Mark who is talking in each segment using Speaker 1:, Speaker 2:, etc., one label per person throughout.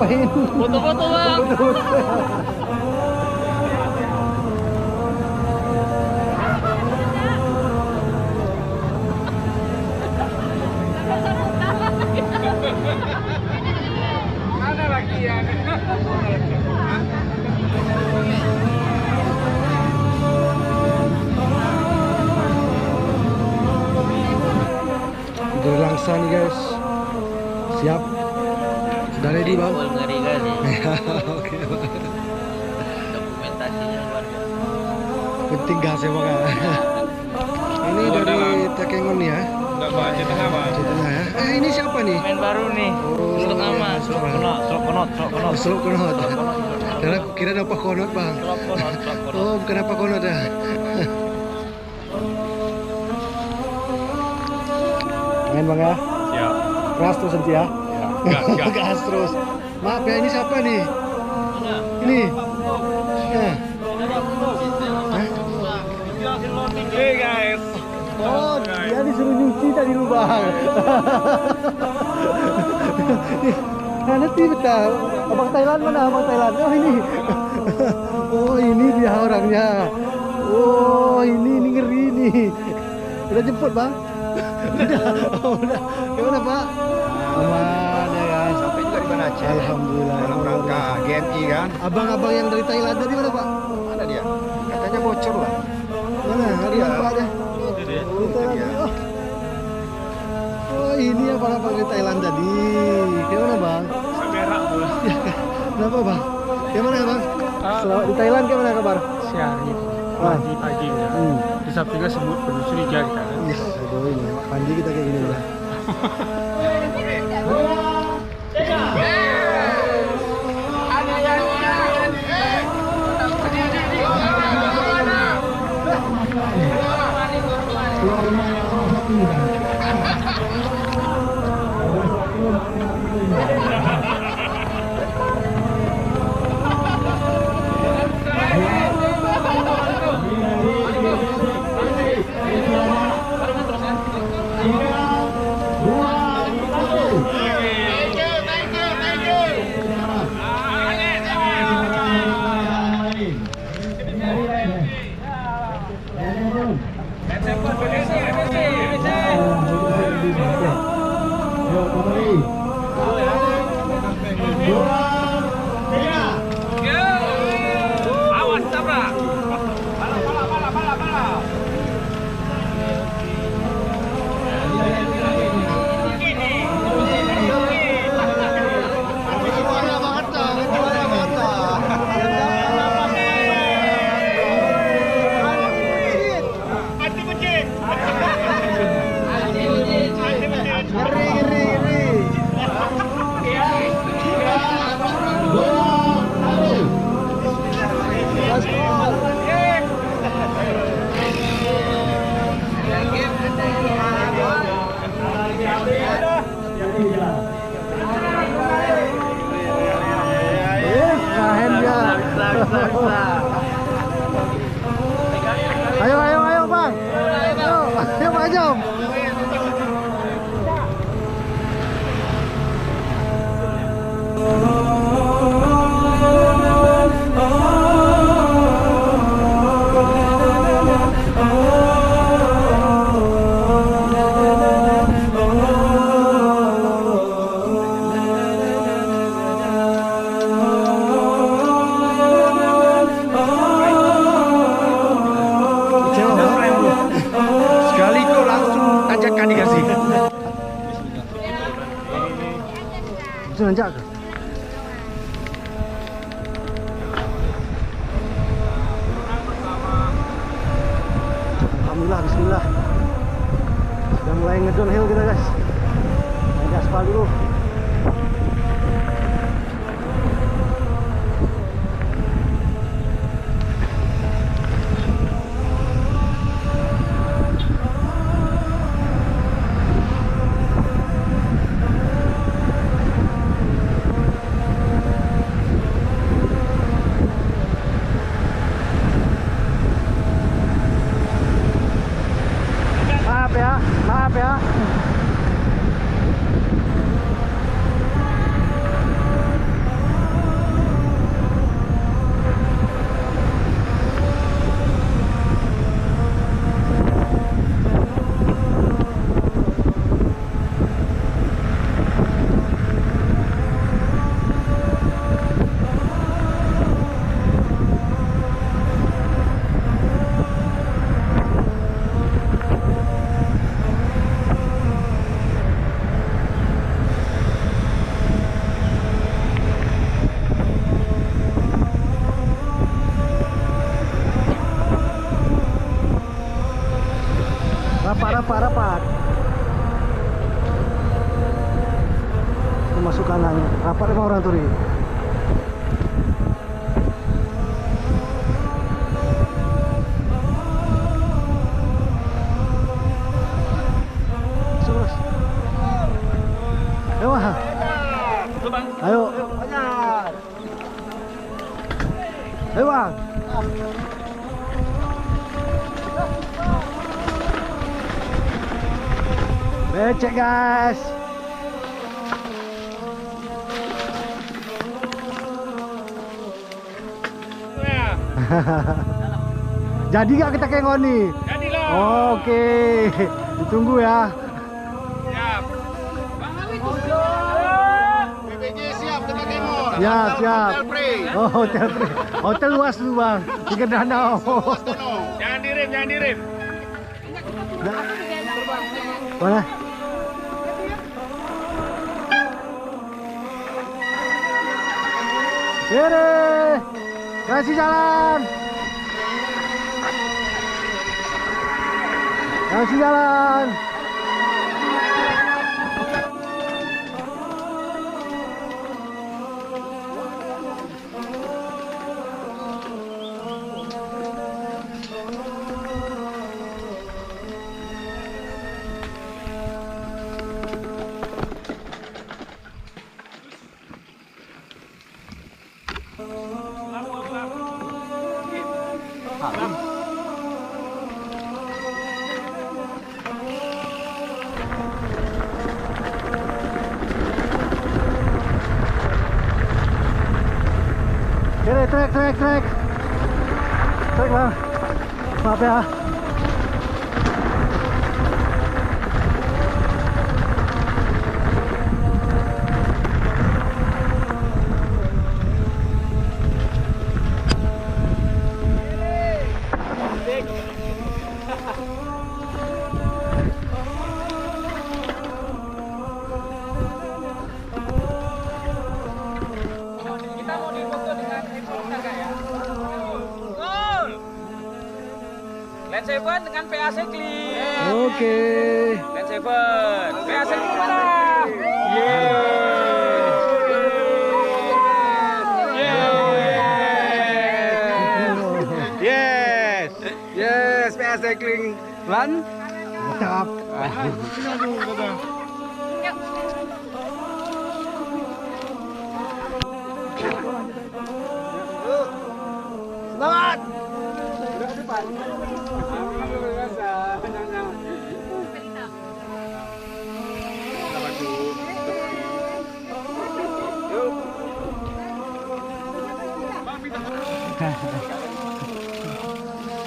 Speaker 1: ngapain?
Speaker 2: Foto-foto bang.
Speaker 3: Mana lagi ya?
Speaker 1: Udah langsa nih guys. Siap. Sudah ready bang?
Speaker 2: Ngeri kali.
Speaker 1: Oke bang.
Speaker 2: Dokumentasinya luar biasa.
Speaker 1: Penting gas ya bang. Ini dari Takengon ya.
Speaker 3: Enggak baca tengah bang.
Speaker 1: Di tengah ya. Ini siapa nih?
Speaker 2: Main baru nih. Selok ama.
Speaker 1: Selok
Speaker 2: Konot.
Speaker 1: Selok konot. Karena aku kira apa konot bang.
Speaker 2: Selok konot.
Speaker 1: Oh bukan apa konot ya. Main bang ya.
Speaker 3: Siap.
Speaker 1: Gas terus nanti ya.
Speaker 3: Gas.
Speaker 1: Gas terus. Maaf ya, ini siapa nih? Ini. Ya.
Speaker 3: Hey guys.
Speaker 1: Oh, dia disuruh nyuci tadi lu bang. Nah, nanti betul. Abang Thailand mana? Abang Thailand. Oh ini. Oh ini dia orangnya. Oh ini ngeri nih. Udah jemput bang? Udah. Oh, udah. Gimana pak? Aman ya guys.
Speaker 3: Sampai juga di mana Aceh?
Speaker 1: Alhamdulillah.
Speaker 3: Dalam rangka GMI kan?
Speaker 1: Abang-abang yang dari Thailand tadi mana pak?
Speaker 3: Mana dia? Katanya bocor lah.
Speaker 1: Mana? Ada
Speaker 3: Dia.
Speaker 1: nampak ada.
Speaker 3: Itu dia.
Speaker 1: Oh ini abang-abang dari Thailand tadi. Gimana bang?
Speaker 3: Merah tuh.
Speaker 1: Kenapa bang? Gimana bang? Selamat di Thailand gimana kabar?
Speaker 4: Sehari pagi ya. Di sampingnya semut penuh curiga kita kan.
Speaker 1: Aduh ini mandi kita kayak gini udah.
Speaker 3: Awas tabrak. Bala.
Speaker 1: Ayo bang. Ayo maju.
Speaker 3: Sekali kok langsung ajakan dikasih.
Speaker 1: Bisa nanjak ke? Alhamdulillah, bismillah. Sudah mulai ngedownhill kita guys. Naik aspal dulu. Maaf ya. rapat. Itu masuk kanan. Rapat emang orang turi. Terus. Ayo, Bang. Ayo. Ayo, Bang. Becek, guys. Jadi gak kita ke Ngoni?
Speaker 3: Jadi loh.
Speaker 1: Oke, ditunggu ya.
Speaker 3: Siap.
Speaker 5: PPJ siap kita kemon.
Speaker 1: Siap, siap.
Speaker 5: Hotel free.
Speaker 1: Oh, hotel free. Hotel luas tuh, Bang. Pinggir danau.
Speaker 3: Jangan dirim, jangan dirim.
Speaker 1: Mana? Kiri. Kasih jalan. Kasih jalan. Kiri, trek. Trek, Bang. Maaf ya.
Speaker 2: Land Seven dengan PA Cycling.
Speaker 1: Oke.
Speaker 2: Land Seven. PA Cycling mana?
Speaker 3: Yes, PA Cycling Run.
Speaker 1: Mantap.
Speaker 5: Selamat.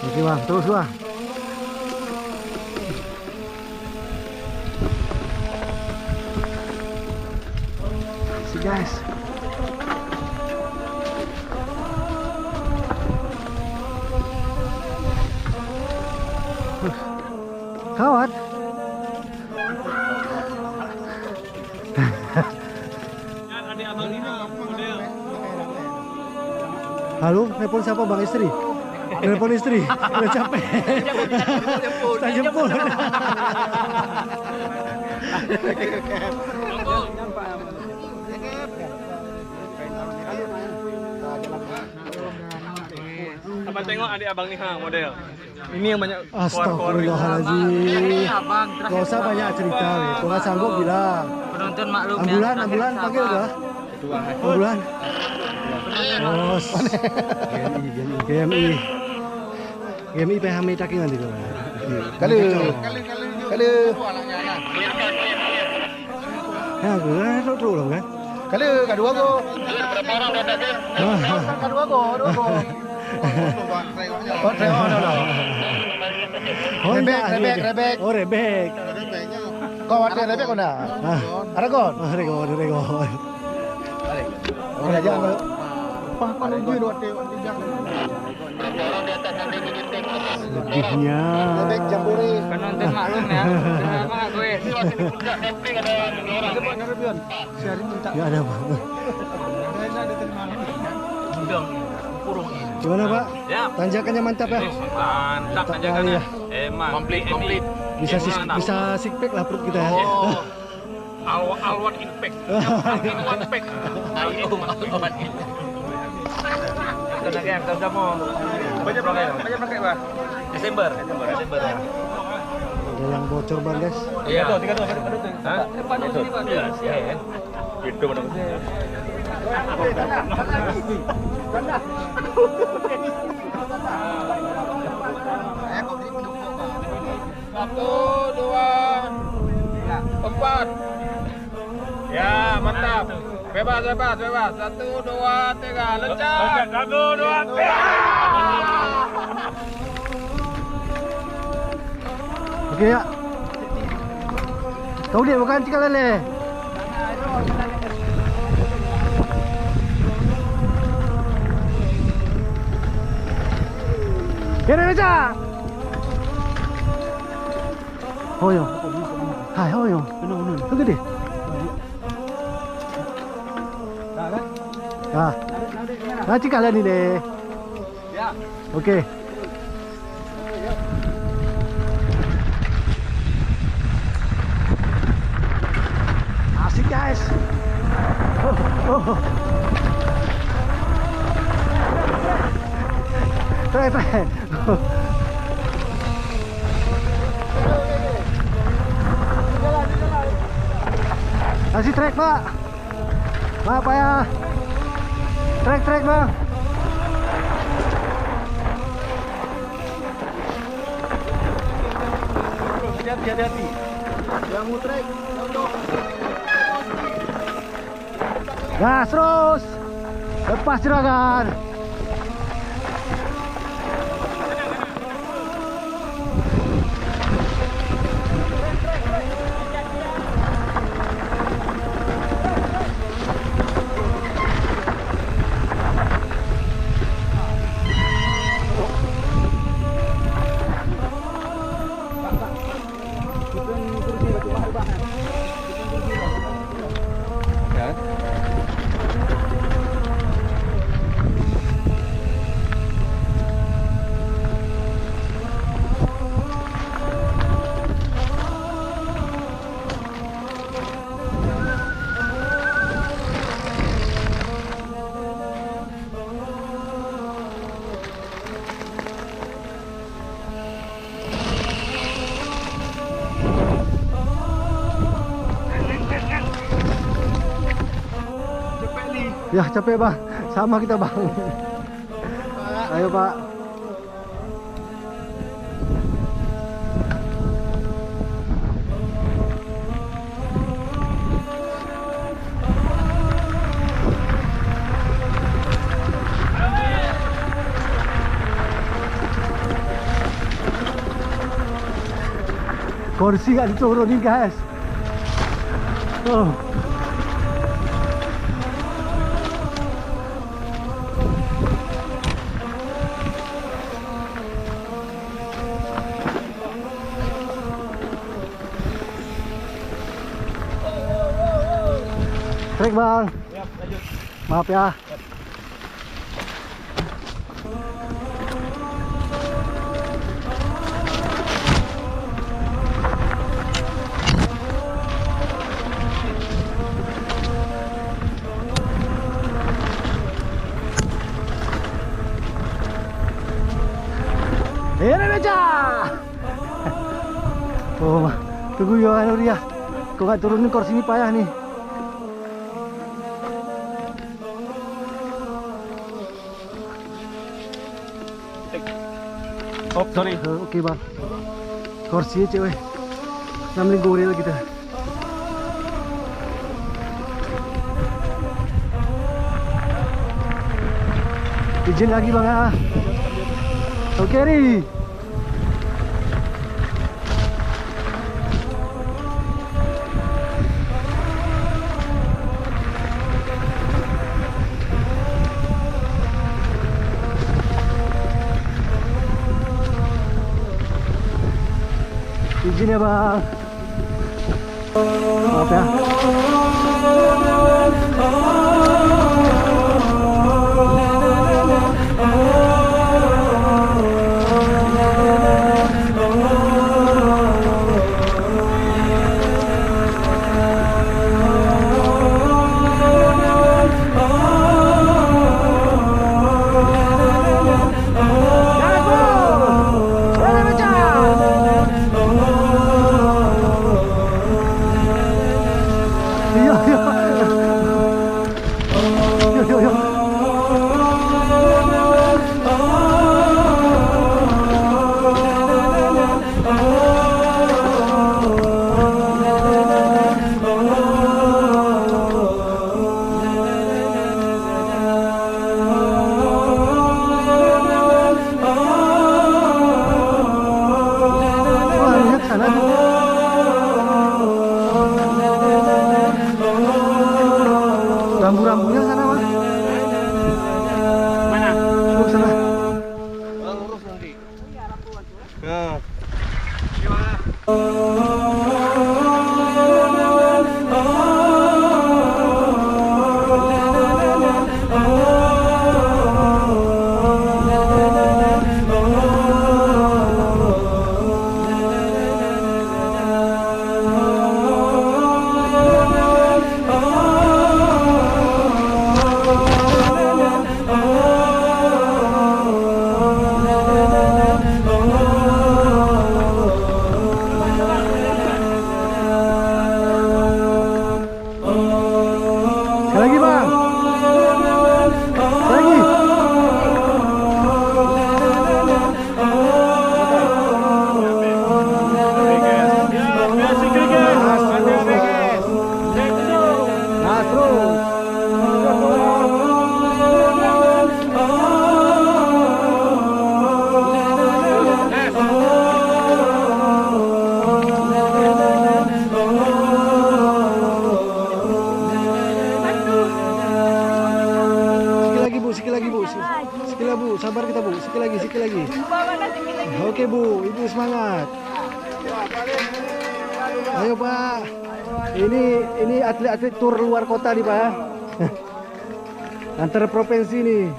Speaker 1: Oke, Bang, terus, Bang. See, guys. Kawat. Halo, telepon siapa, Bang? Istri? Telepon istri, udah capek. Tak jemput.
Speaker 3: Abang tengok adik abang nih model. Ini yang banyak
Speaker 1: Astagfirullahaladzim. Gak usah banyak cerita, nih. Kau nggak sanggup bilang.
Speaker 2: Penonton maklum ya.
Speaker 1: Ambulan panggil udah. Ambulan. Bos. GMI PHM taking nanti kau.
Speaker 5: Kali.
Speaker 1: Ya, gue kan terus dong kan.
Speaker 5: Kali kedua go. Kedua go. Oh, rebek.
Speaker 1: Oh, rebek.
Speaker 5: Kau ada rebek kau dah? Aragon.
Speaker 1: Aragon.
Speaker 5: Orang aja enggak. Apa nunggu dua
Speaker 1: Lebihnya.
Speaker 5: rebek jambore.
Speaker 2: Penonton maklum ya. Kenapa gue?
Speaker 1: Gak ada, Pak. Gimana, Pak?
Speaker 2: Ya.
Speaker 1: Tanjakannya mantap ya?
Speaker 2: Mantap
Speaker 1: Mantap
Speaker 2: aja kan
Speaker 1: kali
Speaker 2: ya. Emang. Komplit.
Speaker 1: bisa six pack lah perut kita ya.
Speaker 4: Oh, Alwan Impact. Alwan Impact. Alwan Impact.
Speaker 2: Tenaga yang sudah mau. Banyak pakai Bang. Desember.
Speaker 1: Ada yang bocor bang guys.
Speaker 2: Iya. Tiga tuh. Hah? Depan sini Bang. Iya. Itu benar.
Speaker 3: Satu, dua, empat. Ya, mantap. Bebas. 1, 2, 3, loncat. 1, 2, 3.
Speaker 1: Oke ya. Kau dia bukan cikal lele. Kira aja. Hoyo. Hai hoyo. Benar. Tu gede. Dah. Dah cikal ni deh.
Speaker 2: Ya.
Speaker 1: Okey. Asik guys. Oh. Try. Kasih trek pak. Maaf pak ya. Trek bang.
Speaker 5: Hati-hati. Yang mau trek,
Speaker 1: Gas terus. Lepas juragan. Ya capek bang, sama kita bang. Ayo pak. Kursi gak diturunin guys. Oh. Trek bang. Maaf ya. Ini aja. Oh, tunggu ya dia. Kau nggak turunin kursi ini payah nih.
Speaker 4: Oh, sorry.
Speaker 1: Oke bang. Kursi cewek. Namanya goril kita. Izin lagi bang ya. Oke nih. Izin ya bang. Maaf ya. Nah. Sekali lagi bang. Sekali lagi. Nah, terus. Sikit lagi bu, sabar kita bu, sikit lagi. Oke bu, ibu semangat. Ayo pak, ini atlet-atlet tur luar kota nih pak, antar provinsi nih.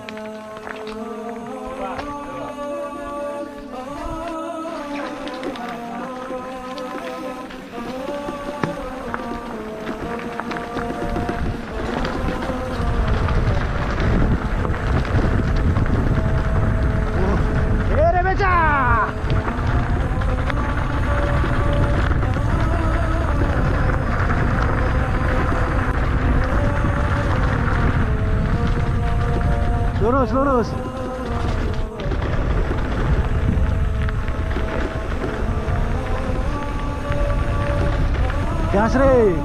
Speaker 1: Lurus. Gas re.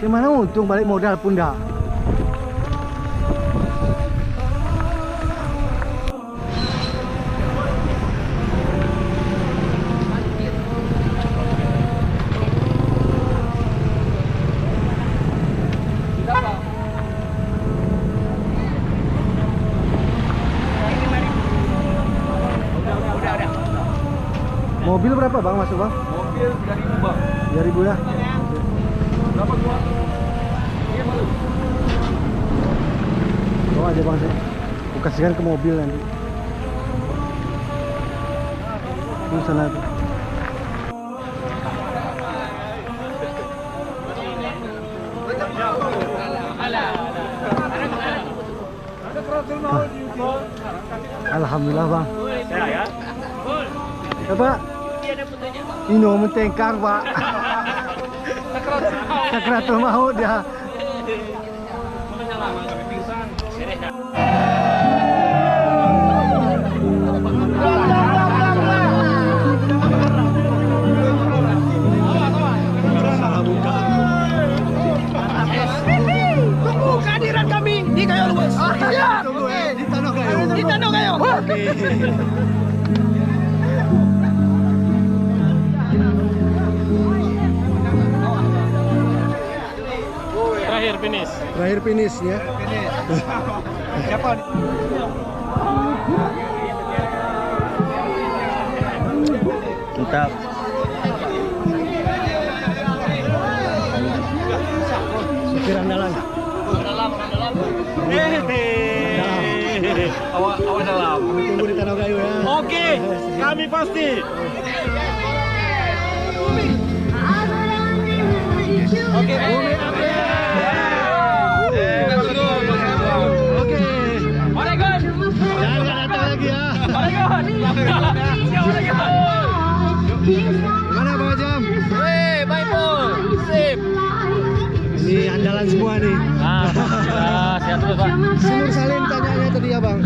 Speaker 1: Gimana untung balik modal pun dah. Mobil berapa bang masuk bang?
Speaker 2: Mobil 3.000 bang.
Speaker 1: 3.000 ya?
Speaker 2: Berapa gua?
Speaker 1: Bawa aja bang, saya kasihkan ke mobil nanti. Itu sana tuh. Alhamdulillah bang.
Speaker 2: Saya ya.
Speaker 1: Ya pak. Ino mentengkar pak. Sakratul maut dia.
Speaker 3: Tunggu kehadiran kami di Gayo Luwes. Siap.
Speaker 1: Di Tanah Gayo.
Speaker 3: Di Tanah Gayo.
Speaker 1: Terakhir finish ya.
Speaker 3: Siapa?
Speaker 1: Mantap. Supir andalan.
Speaker 2: Awak dalam.
Speaker 1: Kami tunggu di Tanah Gayo ya.
Speaker 2: Oke, kami pasti.
Speaker 1: Oke, jangan datang lagi ya. Gimana Bang Ajam?
Speaker 2: Baik Pol. Sip.
Speaker 1: Ini andalan semua nih.
Speaker 2: Sehat terus Pak.
Speaker 1: Sinur Salim tanyanya tadi ya Bang.